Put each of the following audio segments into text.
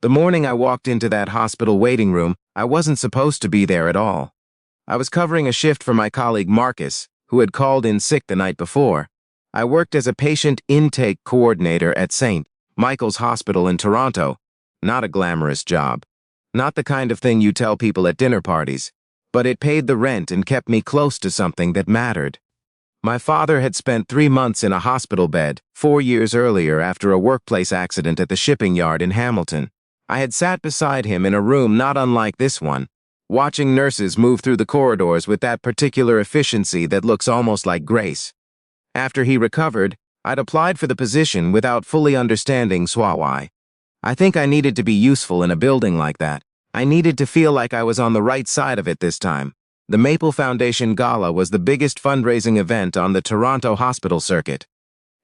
The morning I walked into that hospital waiting room, I wasn't supposed to be there at all. I was covering a shift for my colleague Marcus, who had called in sick the night before. I worked as a patient intake coordinator at St. Michael's Hospital in Toronto. Not a glamorous job. Not the kind of thing you tell people at dinner parties. But it paid the rent and kept me close to something that mattered. My father had spent 3 months in a hospital bed 4 years earlier after a workplace accident at the shipping yard in Hamilton. I had sat beside him in a room not unlike this one, watching nurses move through the corridors with that particular efficiency that looks almost like grace. After he recovered, I'd applied for the position without fully understanding why. I think I needed to be useful in a building like that. I needed to feel like I was on the right side of it this time. The Maple Foundation Gala was the biggest fundraising event on the Toronto hospital circuit.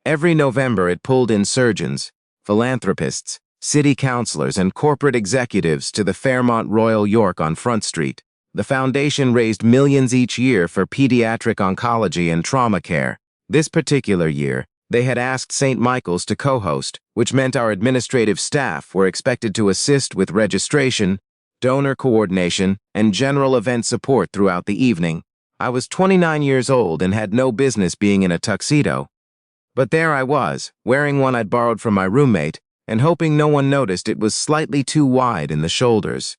Every November it pulled in surgeons, philanthropists, city councilors, and corporate executives to the Fairmont Royal York on Front Street. The foundation raised millions each year for pediatric oncology and trauma care. This particular year, they had asked St. Michael's to co-host, which meant our administrative staff were expected to assist with registration, donor coordination, and general event support throughout the evening. I was 29 years old and had no business being in a tuxedo. But there I was, wearing one I'd borrowed from my roommate, and hoping no one noticed it was slightly too wide in the shoulders.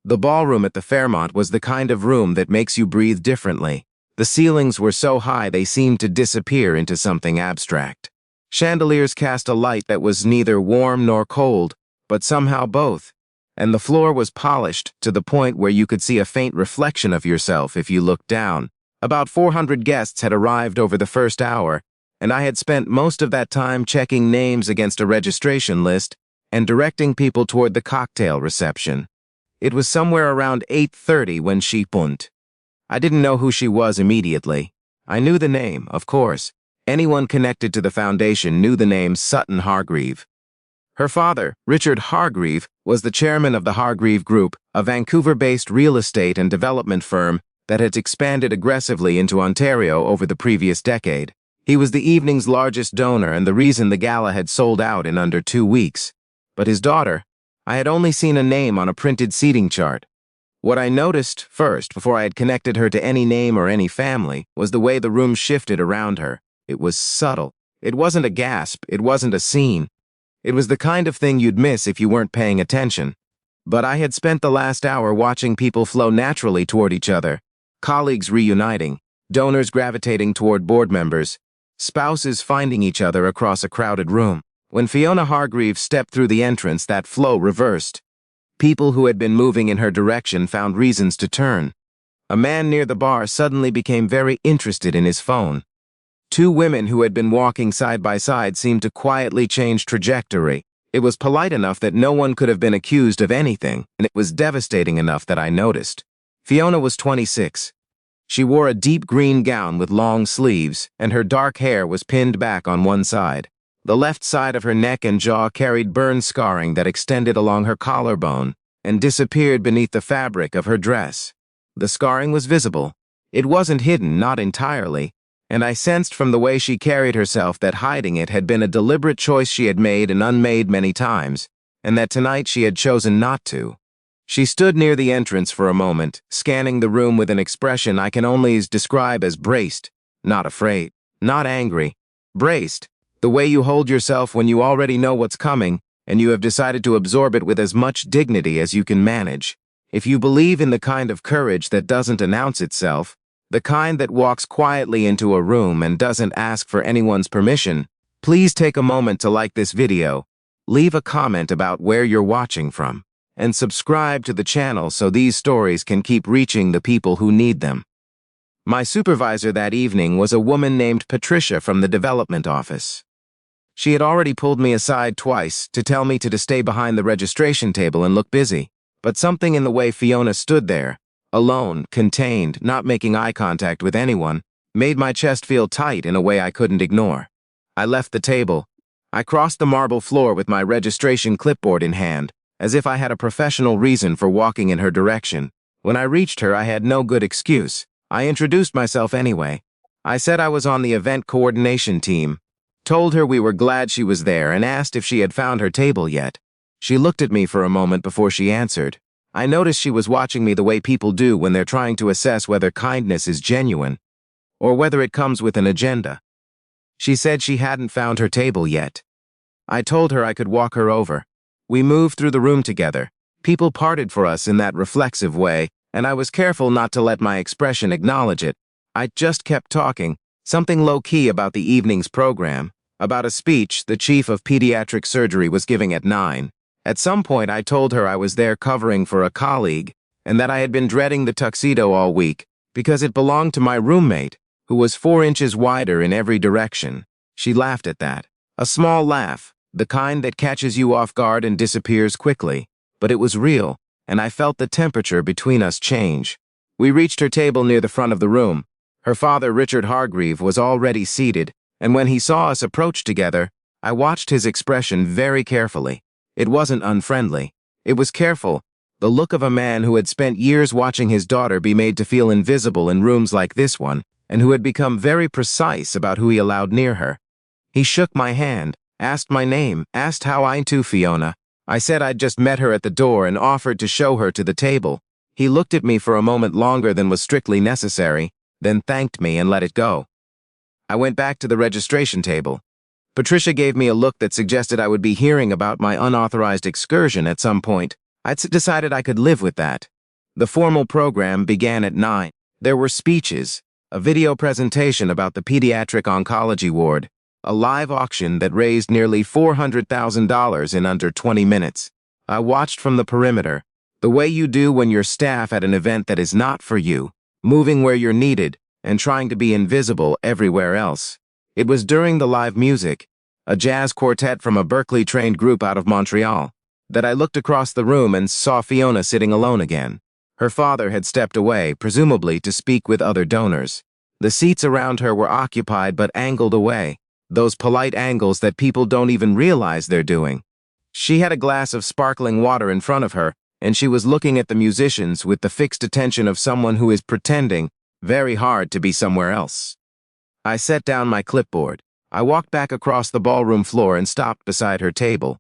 The ballroom at the Fairmont was the kind of room that makes you breathe differently. The ceilings were so high they seemed to disappear into something abstract. Chandeliers cast a light that was neither warm nor cold, but somehow both. And the floor was polished to the point where you could see a faint reflection of yourself if you looked down. About 400 guests had arrived over the first hour, and I had spent most of that time checking names against a registration list and directing people toward the cocktail reception. It was somewhere around 8:30 when she punt. I didn't know who she was immediately. I knew the name, of course. Anyone connected to the foundation knew the name Sutton Hargreave. Her father, Richard Hargreave, was the chairman of the Hargreave Group, a Vancouver-based real estate and development firm that had expanded aggressively into Ontario over the previous decade. He was the evening's largest donor and the reason the gala had sold out in under 2 weeks. But his daughter, I had only seen a name on a printed seating chart. What I noticed first, before I had connected her to any name or any family, was the way the room shifted around her. It was subtle. It wasn't a gasp. It wasn't a scene. It was the kind of thing you'd miss if you weren't paying attention. But I had spent the last hour watching people flow naturally toward each other, colleagues reuniting, donors gravitating toward board members, spouses finding each other across a crowded room. When Fiona Hargreave stepped through the entrance, that flow reversed. People who had been moving in her direction found reasons to turn. A man near the bar suddenly became very interested in his phone. 2 women who had been walking side by side seemed to quietly change trajectory. It was polite enough that no one could have been accused of anything, and it was devastating enough that I noticed. Fiona was 26. She wore a deep green gown with long sleeves, and her dark hair was pinned back on one side. The left side of her neck and jaw carried burn scarring that extended along her collarbone and disappeared beneath the fabric of her dress. The scarring was visible. It wasn't hidden, not entirely, and I sensed from the way she carried herself that hiding it had been a deliberate choice she had made and unmade many times, and that tonight she had chosen not to. She stood near the entrance for a moment, scanning the room with an expression I can only describe as braced, not afraid, not angry. Braced, the way you hold yourself when you already know what's coming and you have decided to absorb it with as much dignity as you can manage. If you believe in the kind of courage that doesn't announce itself, the kind that walks quietly into a room and doesn't ask for anyone's permission, please take a moment to like this video, leave a comment about where you're watching from, and subscribe to the channel so these stories can keep reaching the people who need them. My supervisor that evening was a woman named Patricia from the development office. She had already pulled me aside twice to tell me to stay behind the registration table and look busy, but something in the way Fiona stood there, alone, contained, not making eye contact with anyone, made my chest feel tight in a way I couldn't ignore. I left the table. I crossed the marble floor with my registration clipboard in hand, as if I had a professional reason for walking in her direction. When I reached her, I had no good excuse. I introduced myself anyway. I said I was on the event coordination team, told her we were glad she was there, and asked if she had found her table yet. She looked at me for a moment before she answered. I noticed she was watching me the way people do when they're trying to assess whether kindness is genuine or whether it comes with an agenda. She said she hadn't found her table yet. I told her I could walk her over. We moved through the room together. People parted for us in that reflexive way, and I was careful not to let my expression acknowledge it. I just kept talking, something low-key about the evening's program, about a speech the chief of pediatric surgery was giving at 9. At some point, I told her I was there covering for a colleague and that I had been dreading the tuxedo all week because it belonged to my roommate, who was 4 inches wider in every direction. She laughed at that. A small laugh, the kind that catches you off guard and disappears quickly. But it was real, and I felt the temperature between us change. We reached her table near the front of the room. Her father, Richard Hargreave, was already seated, and when he saw us approach together, I watched his expression very carefully. It wasn't unfriendly. It was careful, the look of a man who had spent years watching his daughter be made to feel invisible in rooms like this one, and who had become very precise about who he allowed near her. He shook my hand, asked my name, asked how I knew Fiona. I said I'd just met her at the door and offered to show her to the table. He looked at me for a moment longer than was strictly necessary, then thanked me and let it go. I went back to the registration table. Patricia gave me a look that suggested I would be hearing about my unauthorized excursion at some point. I'd decided I could live with that. The formal program began at 9. There were speeches, a video presentation about the pediatric oncology ward, a live auction that raised nearly $400,000 in under 20 minutes. I watched from the perimeter, the way you do when you're staff at an event that is not for you, moving where you're needed and trying to be invisible everywhere else. It was during the live music, a jazz quartet from a Berkeley-trained group out of Montreal, that I looked across the room and saw Fiona sitting alone again. Her father had stepped away, presumably to speak with other donors. The seats around her were occupied but angled away, those polite angles that people don't even realize they're doing. She had a glass of sparkling water in front of her, and she was looking at the musicians with the fixed attention of someone who is pretending very hard to be somewhere else. I set down my clipboard. I walked back across the ballroom floor and stopped beside her table.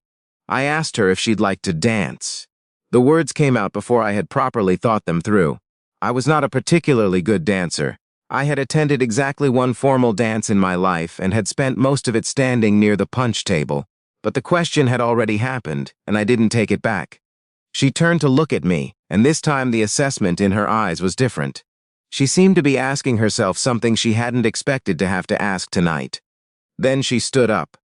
I asked her if she'd like to dance. The words came out before I had properly thought them through. I was not a particularly good dancer. I had attended exactly one formal dance in my life and had spent most of it standing near the punch table. But the question had already happened, and I didn't take it back. She turned to look at me, and this time the assessment in her eyes was different. She seemed to be asking herself something she hadn't expected to have to ask tonight. Then she stood up.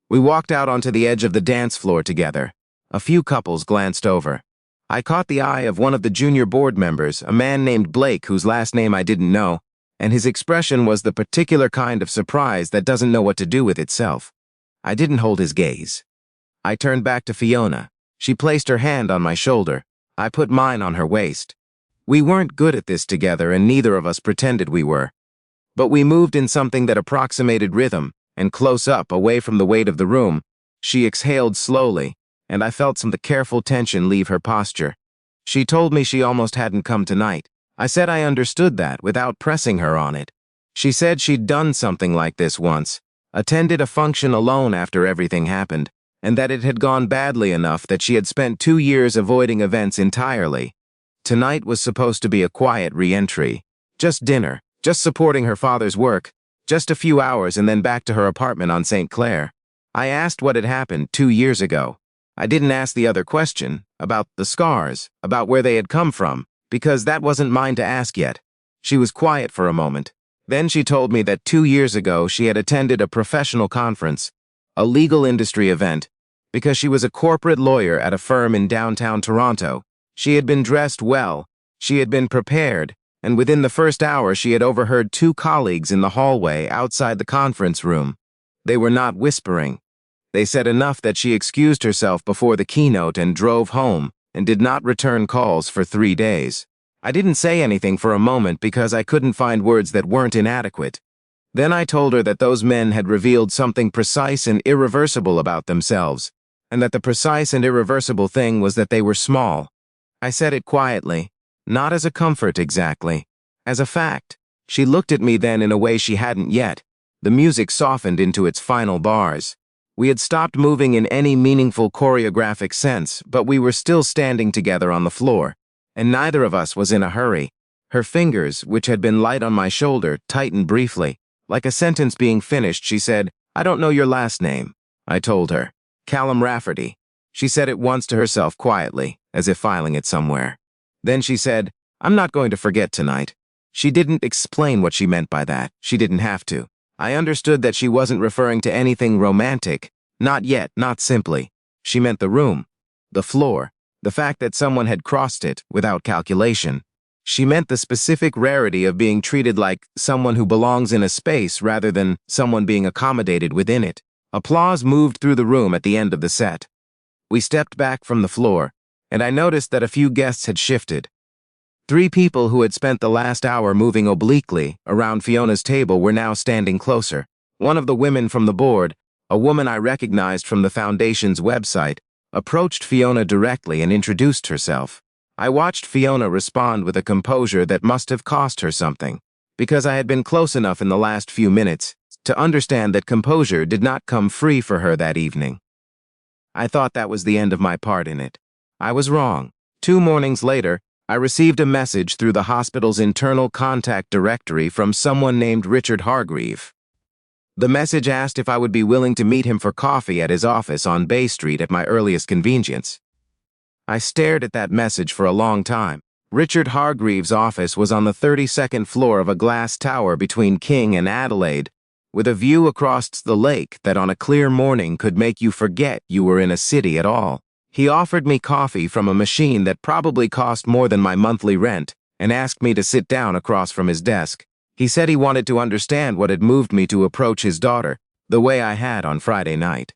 We walked out onto the edge of the dance floor together. A few couples glanced over. I caught the eye of one of the junior board members, a man named Blake whose last name I didn't know, and his expression was the particular kind of surprise that doesn't know what to do with itself. I didn't hold his gaze. I turned back to Fiona. She placed her hand on my shoulder. I put mine on her waist. We weren't good at this together, and neither of us pretended we were. But we moved in something that approximated rhythm, and close up, away from the weight of the room. She exhaled slowly, and I felt some of the careful tension leave her posture. She told me she almost hadn't come tonight. I said I understood that without pressing her on it. She said she'd done something like this once, attended a function alone after everything happened, and that it had gone badly enough that she had spent 2 years avoiding events entirely. Tonight was supposed to be a quiet re-entry. Just dinner, just supporting her father's work, just a few hours and then back to her apartment on St. Clair. I asked what had happened 2 years ago. I didn't ask the other question, about the scars, about where they had come from, because that wasn't mine to ask yet. She was quiet for a moment. Then she told me that 2 years ago she had attended a professional conference, a legal industry event, because she was a corporate lawyer at a firm in downtown Toronto. She had been dressed well, she had been prepared, and within the first hour she had overheard 2 colleagues in the hallway outside the conference room. They were not whispering. They said enough that she excused herself before the keynote and drove home, and did not return calls for 3 days. I didn't say anything for a moment because I couldn't find words that weren't inadequate. Then I told her that those men had revealed something precise and irreversible about themselves, and that the precise and irreversible thing was that they were small. I said it quietly, not as a comfort exactly, as a fact. She looked at me then in a way she hadn't yet. The music softened into its final bars. We had stopped moving in any meaningful choreographic sense, but we were still standing together on the floor, and neither of us was in a hurry. Her fingers, which had been light on my shoulder, tightened briefly. Like a sentence being finished, she said, "I don't know your last name." I told her. "Callum Rafferty." She said it once to herself quietly, as if filing it somewhere. Then she said, "I'm not going to forget tonight." She didn't explain what she meant by that. She didn't have to. I understood that she wasn't referring to anything romantic. Not yet, not simply. She meant the room, the floor, the fact that someone had crossed it without calculation. She meant the specific rarity of being treated like someone who belongs in a space rather than someone being accommodated within it. Applause moved through the room at the end of the set. We stepped back from the floor, and I noticed that a few guests had shifted. 3 people who had spent the last hour moving obliquely around Fiona's table were now standing closer. One of the women from the board, a woman I recognized from the foundation's website, approached Fiona directly and introduced herself. I watched Fiona respond with a composure that must have cost her something, because I had been close enough in the last few minutes to understand that composure did not come free for her that evening. I thought that was the end of my part in it. I was wrong. 2 mornings later, I received a message through the hospital's internal contact directory from someone named Richard Hargreave. The message asked if I would be willing to meet him for coffee at his office on Bay Street at my earliest convenience. I stared at that message for a long time. Richard Hargreave's office was on the 32nd floor of a glass tower between King and Adelaide, with a view across the lake that on a clear morning could make you forget you were in a city at all. He offered me coffee from a machine that probably cost more than my monthly rent and asked me to sit down across from his desk. He said he wanted to understand what had moved me to approach his daughter the way I had on Friday night.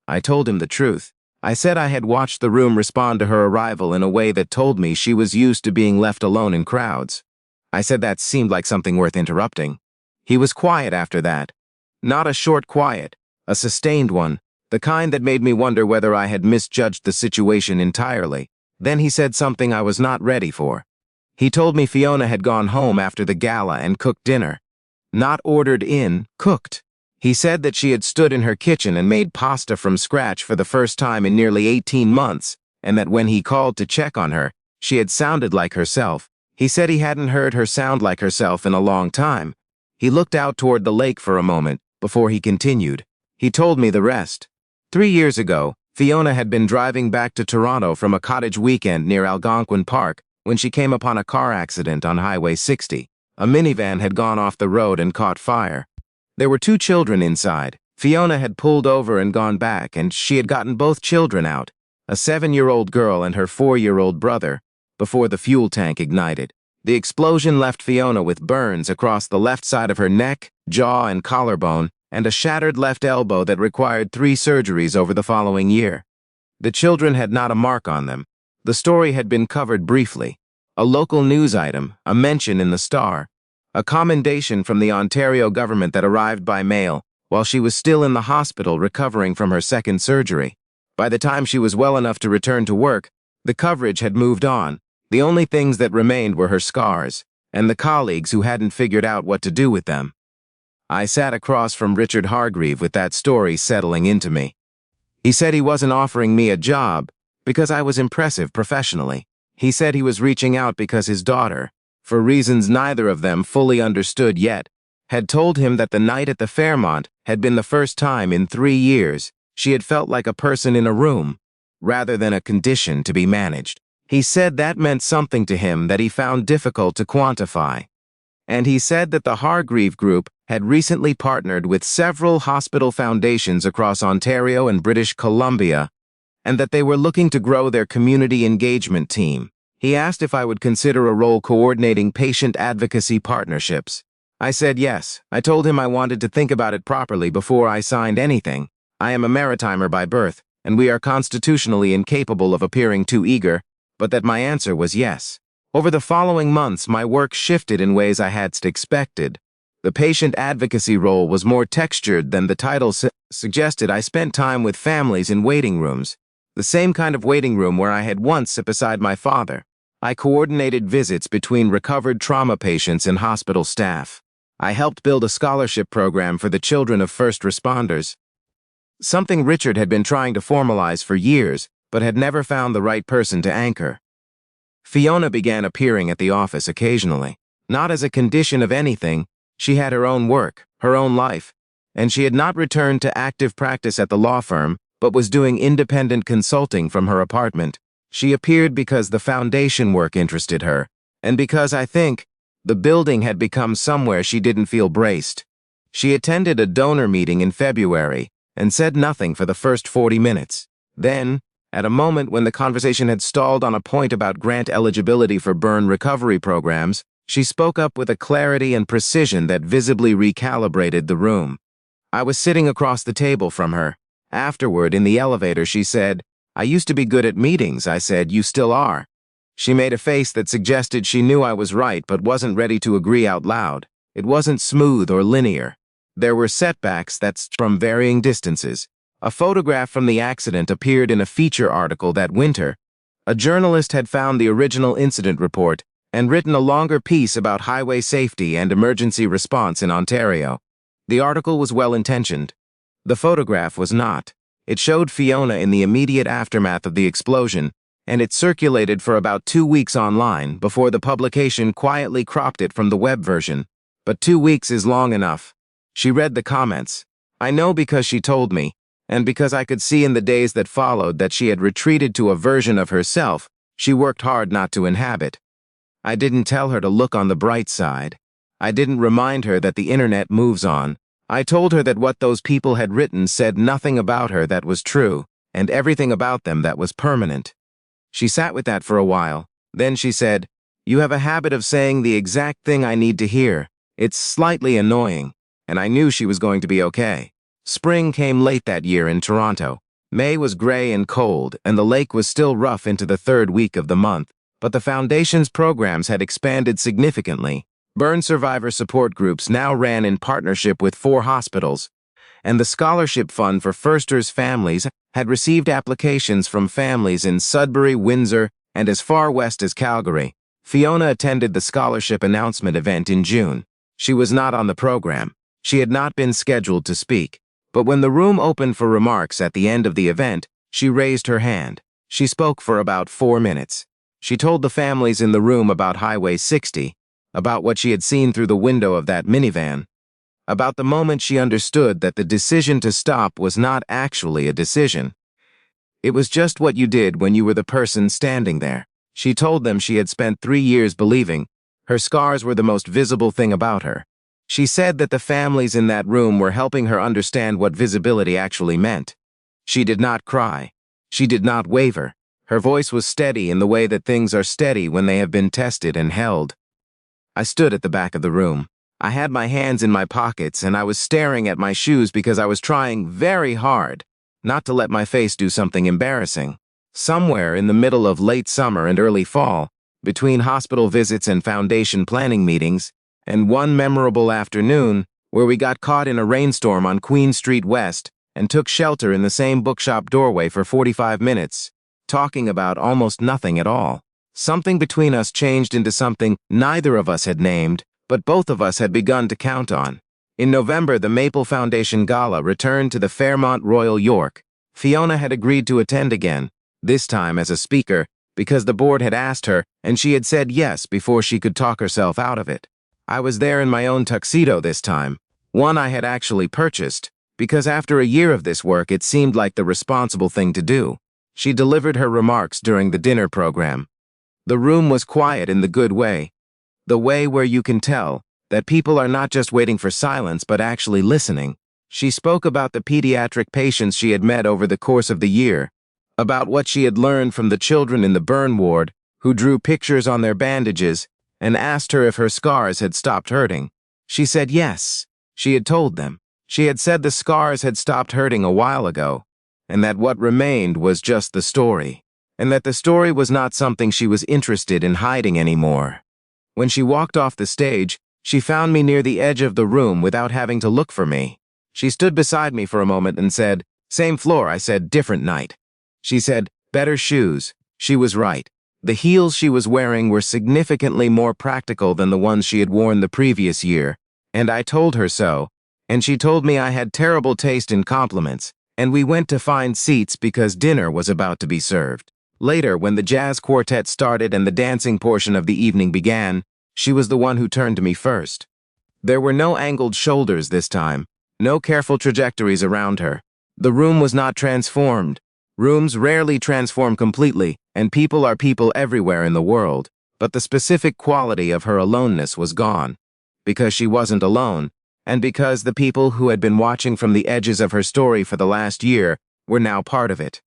I told him the truth. I said I had watched the room respond to her arrival in a way that told me she was used to being left alone in crowds. I said that seemed like something worth interrupting. He was quiet after that. Not a short quiet, a sustained one, the kind that made me wonder whether I had misjudged the situation entirely. Then he said something I was not ready for. He told me Fiona had gone home after the gala and cooked dinner. Not ordered in, cooked. He said that she had stood in her kitchen and made pasta from scratch for the first time in nearly 18 months, and that when he called to check on her, she had sounded like herself. He said he hadn't heard her sound like herself in a long time. He looked out toward the lake for a moment before he continued. He told me the rest. 3 years ago, Fiona had been driving back to Toronto from a cottage weekend near Algonquin Park when she came upon a car accident on Highway 60. A minivan had gone off the road and caught fire. There were 2 children inside. Fiona had pulled over and gone back, and she had gotten both children out, a 7-year-old girl and her 4-year-old brother, before the fuel tank ignited. The explosion left Fiona with burns across the left side of her neck, jaw, and collarbone, and a shattered left elbow that required 3 surgeries over the following year. The children had not a mark on them. The story had been covered briefly. A local news item, a mention in the Star, a commendation from the Ontario government that arrived by mail while she was still in the hospital recovering from her 2nd surgery. By the time she was well enough to return to work, the coverage had moved on. The only things that remained were her scars and the colleagues who hadn't figured out what to do with them. I sat across from Richard Hargreave with that story settling into me. He said he wasn't offering me a job because I was impressive professionally. He said he was reaching out because his daughter, for reasons neither of them fully understood yet, had told him that the night at the Fairmont had been the first time in 3 years she had felt like a person in a room, rather than a condition to be managed. He said that meant something to him that he found difficult to quantify. And he said that the Hargreave Group had recently partnered with several hospital foundations across Ontario and British Columbia, and that they were looking to grow their community engagement team. He asked if I would consider a role coordinating patient advocacy partnerships. I said yes. I told him I wanted to think about it properly before I signed anything. I am a maritimer by birth, and we are constitutionally incapable of appearing too eager, but that my answer was yes. Over the following months, my work shifted in ways I hadn't expected. The patient advocacy role was more textured than the title suggested. I spent time with families in waiting rooms, the same kind of waiting room where I had once sat beside my father. I coordinated visits between recovered trauma patients and hospital staff. I helped build a scholarship program for the children of first responders. something Richard had been trying to formalize for years, but had never found the right person to anchor. Fiona began appearing at the office occasionally. Not as a condition of anything, she had her own work, her own life, and she had not returned to active practice at the law firm, but was doing independent consulting from her apartment. She appeared because the foundation work interested her, and because, I think, the building had become somewhere she didn't feel braced. She attended a donor meeting in February and said nothing for the first 40 minutes. Then, at a moment when the conversation had stalled on a point about grant eligibility for burn recovery programs, she spoke up with a clarity and precision that visibly recalibrated the room. I was sitting across the table from her. Afterward, in the elevator, she said, "I used to be good at meetings." I said, "You still are." She made a face that suggested she knew I was right but wasn't ready to agree out loud. It wasn't smooth or linear. There were setbacks that's from varying distances. A photograph from the accident appeared in a feature article that winter. A journalist had found the original incident report and written a longer piece about highway safety and emergency response in Ontario. The article was well-intentioned. The photograph was not. It showed Fiona in the immediate aftermath of the explosion, and it circulated for about 2 weeks online before the publication quietly cropped it from the web version. But 2 weeks is long enough. She read the comments. I know because she told me, and because I could see in the days that followed that she had retreated to a version of herself she worked hard not to inhabit. I didn't tell her to look on the bright side. I didn't remind her that the internet moves on. I told her that what those people had written said nothing about her that was true, and everything about them that was permanent. She sat with that for a while. Then she said, "You have a habit of saying the exact thing I need to hear. It's slightly annoying." And I knew she was going to be okay. Spring came late that year in Toronto. May was gray and cold, and the lake was still rough into the third week of the month. But the Foundation's programs had expanded significantly. Burn survivor support groups now ran in partnership with 4 hospitals, and the Scholarship Fund for Firsters families had received applications from families in Sudbury, Windsor, and as far west as Calgary. Fiona attended the scholarship announcement event in June. She was not on the program. She had not been scheduled to speak. But when the room opened for remarks at the end of the event, she raised her hand. She spoke for about 4 minutes. She told the families in the room about Highway 60, about what she had seen through the window of that minivan, about the moment she understood that the decision to stop was not actually a decision. It was just what you did when you were the person standing there. She told them she had spent 3 years believing her scars were the most visible thing about her. She said that the families in that room were helping her understand what visibility actually meant. She did not cry. She did not waver. Her voice was steady in the way that things are steady when they have been tested and held. I stood at the back of the room. I had my hands in my pockets and I was staring at my shoes because I was trying very hard not to let my face do something embarrassing. Somewhere in the middle of late summer and early fall, between hospital visits and foundation planning meetings, and one memorable afternoon where we got caught in a rainstorm on Queen Street West and took shelter in the same bookshop doorway for 45 minutes, talking about almost nothing at all. Something between us changed into something neither of us had named, but both of us had begun to count on. In November, the Maple Foundation Gala returned to the Fairmont Royal York. Fiona had agreed to attend again, this time as a speaker, because the board had asked her, and she had said yes before she could talk herself out of it. I was there in my own tuxedo this time, one I had actually purchased, because after a year of this work it seemed like the responsible thing to do. She delivered her remarks during the dinner program. The room was quiet in the good way, the way where you can tell that people are not just waiting for silence but actually listening. She spoke about the pediatric patients she had met over the course of the year, about what she had learned from the children in the burn ward who drew pictures on their bandages and asked her if her scars had stopped hurting. She said yes. She had told them. She had said the scars had stopped hurting a while ago, and that what remained was just the story, and that the story was not something she was interested in hiding anymore. When she walked off the stage, she found me near the edge of the room without having to look for me. She stood beside me for a moment and said, "Same floor." I said, "Different night." She said, "Better shoes." She was right. The heels she was wearing were significantly more practical than the ones she had worn the previous year, and I told her so, and she told me I had terrible taste in compliments, and we went to find seats because dinner was about to be served. Later, when the jazz quartet started and the dancing portion of the evening began, she was the one who turned to me first. There were no angled shoulders this time, no careful trajectories around her. The room was not transformed. Rooms rarely transform completely, and people are people everywhere in the world, but the specific quality of her aloneness was gone. Because she wasn't alone, and because the people who had been watching from the edges of her story for the last year were now part of it.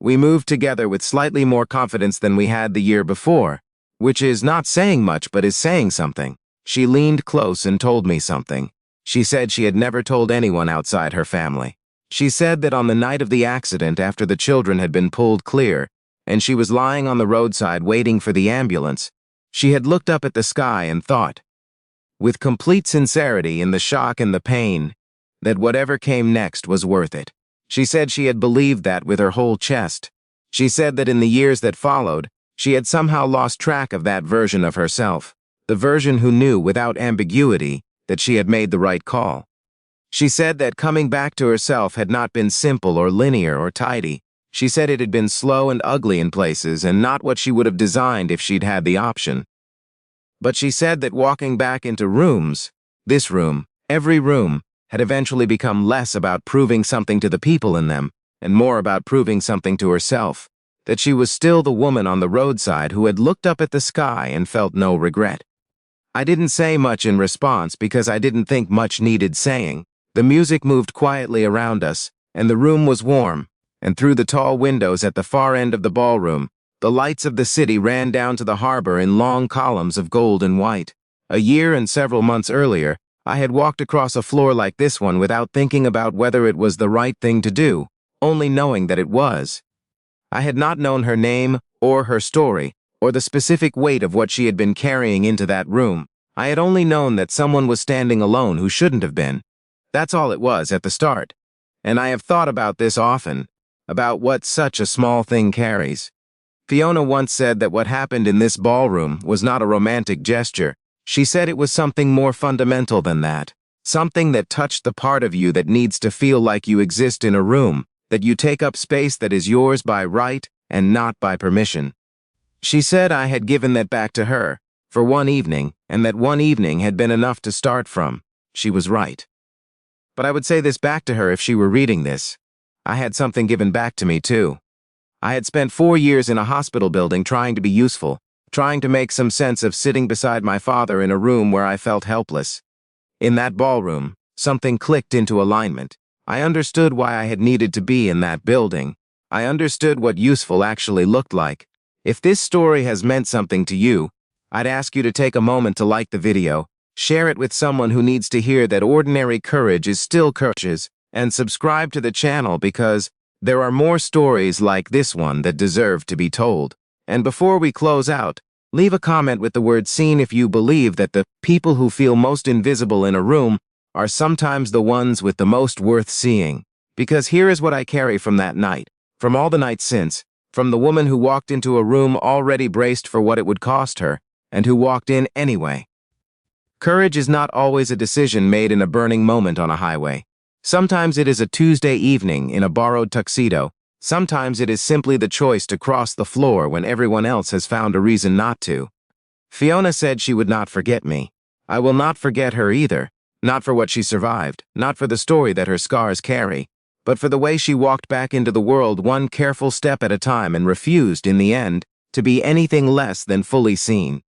We moved together with slightly more confidence than we had the year before, which is not saying much but is saying something. She leaned close and told me something. She said she had never told anyone outside her family. She said that on the night of the accident, after the children had been pulled clear, and she was lying on the roadside waiting for the ambulance, she had looked up at the sky and thought, with complete sincerity in the shock and the pain, that whatever came next was worth it. She said she had believed that with her whole chest. She said that in the years that followed, she had somehow lost track of that version of herself, the version who knew without ambiguity that she had made the right call. She said that coming back to herself had not been simple or linear or tidy. She said it had been slow and ugly in places and not what she would have designed if she'd had the option. But she said that walking back into rooms, this room, every room, had eventually become less about proving something to the people in them and more about proving something to herself, that she was still the woman on the roadside who had looked up at the sky and felt no regret. I didn't say much in response because I didn't think much needed saying. The music moved quietly around us, and the room was warm, and through the tall windows at the far end of the ballroom, the lights of the city ran down to the harbor in long columns of gold and white. A year and several months earlier, I had walked across a floor like this one without thinking about whether it was the right thing to do, only knowing that it was. I had not known her name or her story, or the specific weight of what she had been carrying into that room. I had only known that someone was standing alone who shouldn't have been. That's all it was at the start. And I have thought about this often, about what such a small thing carries. Fiona once said that what happened in this ballroom was not a romantic gesture. She said it was something more fundamental than that. Something that touched the part of you that needs to feel like you exist in a room, that you take up space that is yours by right and not by permission. She said I had given that back to her, for one evening, and that one evening had been enough to start from. She was right. But I would say this back to her if she were reading this. I had something given back to me too. I had spent 4 years in a hospital building trying to be useful, trying to make some sense of sitting beside my father in a room where I felt helpless. In that ballroom, something clicked into alignment. I understood why I had needed to be in that building. I understood what useful actually looked like. If this story has meant something to you, I'd ask you to take a moment to like the video, share it with someone who needs to hear that ordinary courage is still courage, and subscribe to the channel because there are more stories like this one that deserve to be told. And before we close out, leave a comment with the word "seen" if you believe that the people who feel most invisible in a room are sometimes the ones with the most worth seeing. Because here is what I carry from that night, from all the nights since, from the woman who walked into a room already braced for what it would cost her, and who walked in anyway. Courage is not always a decision made in a burning moment on a highway. Sometimes it is a Tuesday evening in a borrowed tuxedo. Sometimes it is simply the choice to cross the floor when everyone else has found a reason not to. Fiona said she would not forget me. I will not forget her either. Not for what she survived, not for the story that her scars carry, but for the way she walked back into the world one careful step at a time and refused, in the end, to be anything less than fully seen.